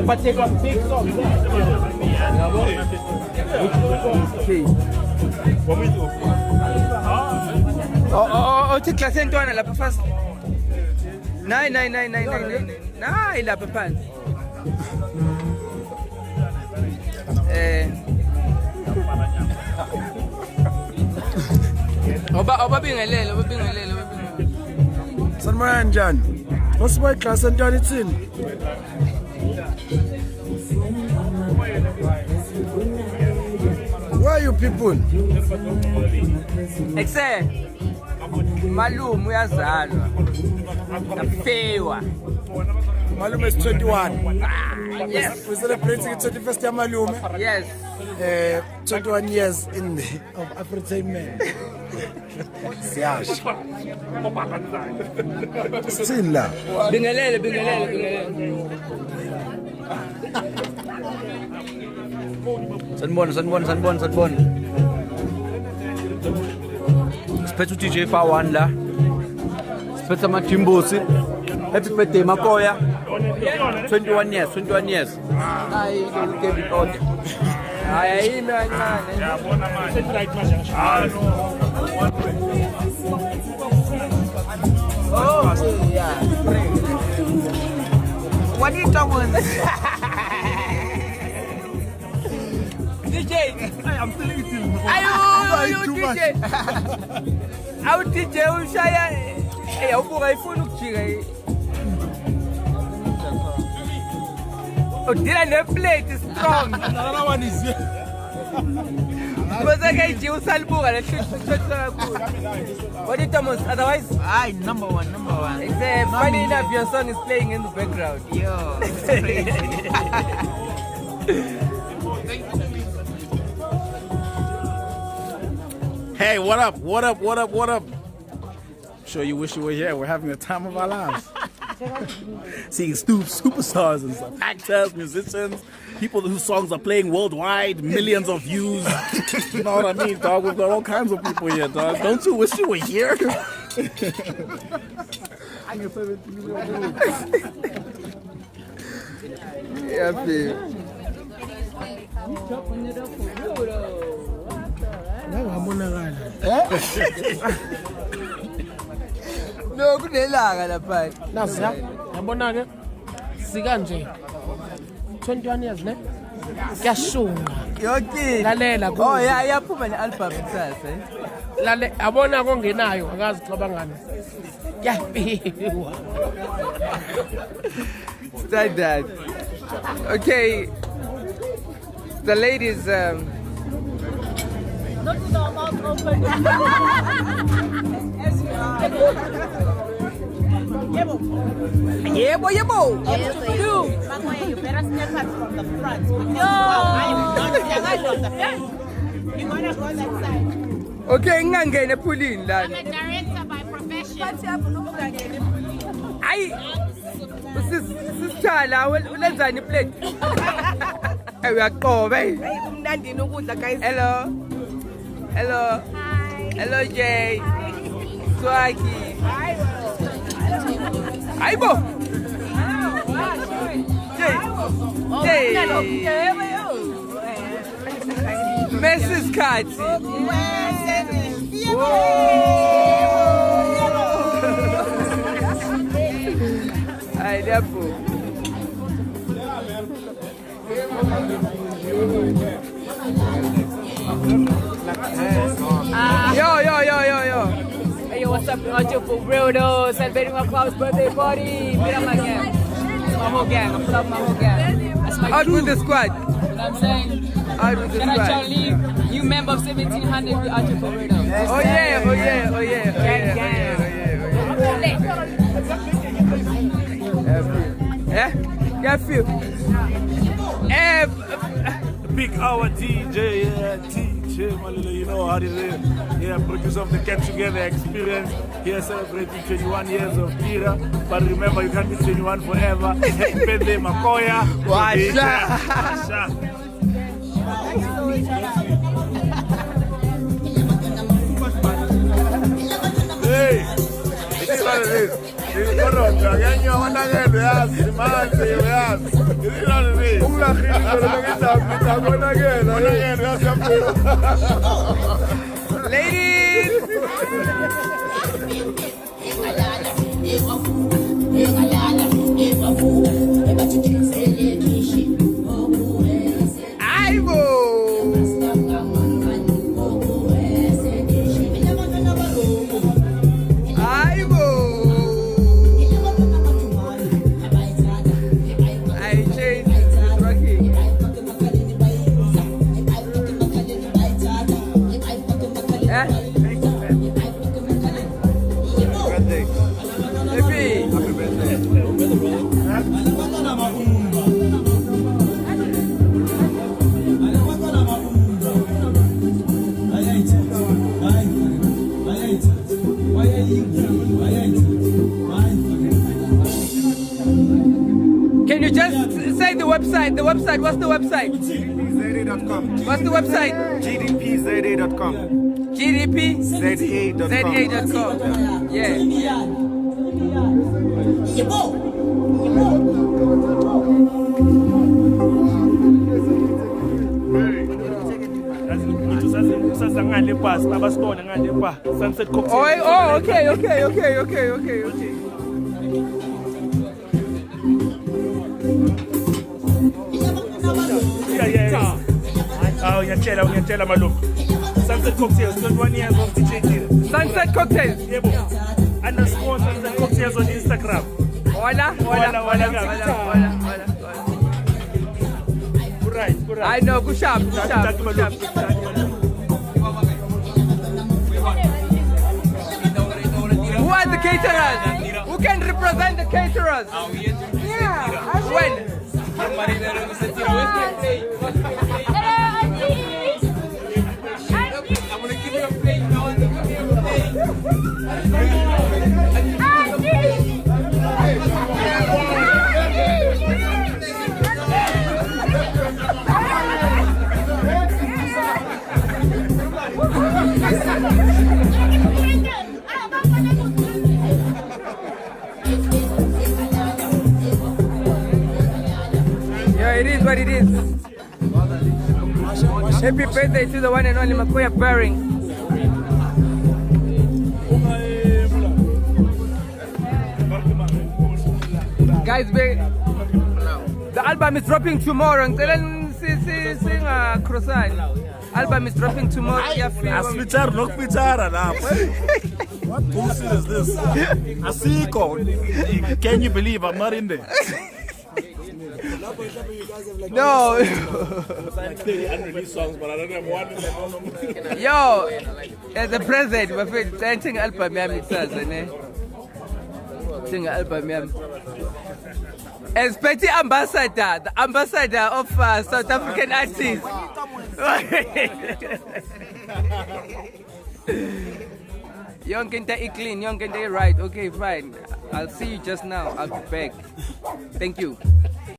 But they got big songs. Oh, ti clase ntwana lapha first. Nay lapha phansi. Obabingelele. Sanibona njani? Wasiba iclass entwana ithini? Where are you people? Exe. Malume uyazalwa. Afewa. Malume is 21. Yes. We're celebrating the 21st year Malume. Yes. 21 years in the of Afrotainment. Siyasha. Sithini la? Bingelele. Sanibona. Siphethe uDJ Fa1 la. Siphethe amaJimbusi. Happy birthday Makoya. 21 years. Hayi lokho ke Hayi kancane. Oh, yeah. What are you talking about? DJ. I'm feeling it. Ayo, DJ. Awu DJ ushaya. Awubuka ifuna ukujika. Udila neplate strong. Another one is here. Because I get you salbuga le shit kakhulu. What is Thomas? Otherwise, number one. it's funny enough your son is playing in the background. Yo, it's crazy. Hey, what up? Sure you wish you were here. We're having the time of our lives. Seeing superstars and stuff. Actors, musicians, people whose songs are playing worldwide, millions of views. You know what I mean, dog? We've got all kinds of people here, dog. Don't you wish you were here? Yeah, babe. No, kunelanga lapha. Nazi yabona ke sikanje 21 years ne kuyashunga Yonke. lalela Oh yeah, iyaphuma ne-album kusasa. lale yabona kongenayo akazi cabangani kuyafiwa Standard. Okay. The ladies Yebo. You better step out from the front. I am not on the front. You wanna go that side. Okay, ngingangena ephulini la. I'm a director by profession. Hayi. Usisithala ulenzani plate? Uyaqoba. Umnandini ukudla guys. Hello. Hi. Hello Jay. Swaki. Aibo. Jay. Mrs. Kati. Ay, diapo. Yo. Hey, what's up, Archer for real though? Celebrating my Klaus' birthday party. Meet up my gang. It's my whole gang. I'm proud of my whole gang. That's my Out crew. with the squad. You know what I'm saying? Out with the Shout out squad. Charlie, new member of 1700 with Archer for real though. Oh yeah. Yeah, feel. Big hour DJ, Malila, you know how it is. Yeah, producer of the Get Together experience. Here celebrating 21 years of Tira. But remember, you can't be 21 forever. Happy birthday, Makoya. Washa. Hey, it's what it is. It's good. Ladies! Can you just say the website? The website, what's the website? GDPZA.com. What's the website? GDPZA.com. GDPZA.com. ZA.com. Yeah. Sunset Cocktail. Oh, okay. Yeah. Oh, uyatshela malungu. Sunset Cocktails, 21 years of DJ Kira. Sunset Cocktails. Yebo. Underscore Sunset Cocktails on Instagram. Hola. Right. I know, good sharp. Malungu. Who are the caterers? Who can represent the caterers? Yeah. When? Yeah, it is what it is. Happy birthday to the one and only Makoya Baring. Guys, the album is dropping tomorrow. Sing croissant. Album is dropping tomorrow. Asfichar nokfichara lapha. What bullshit is this? Asiko. Can you believe I'm not in there? No. Like 30 unreleased songs, but I don't have one in there. Yo, as a present, we're dancing album yami kusasa ne. Sing album yami. As Petty Ambassador, the ambassador of South African artists. Young and clean, young and right. Okay, fine. I'll see you just now. I'll be back. Thank you.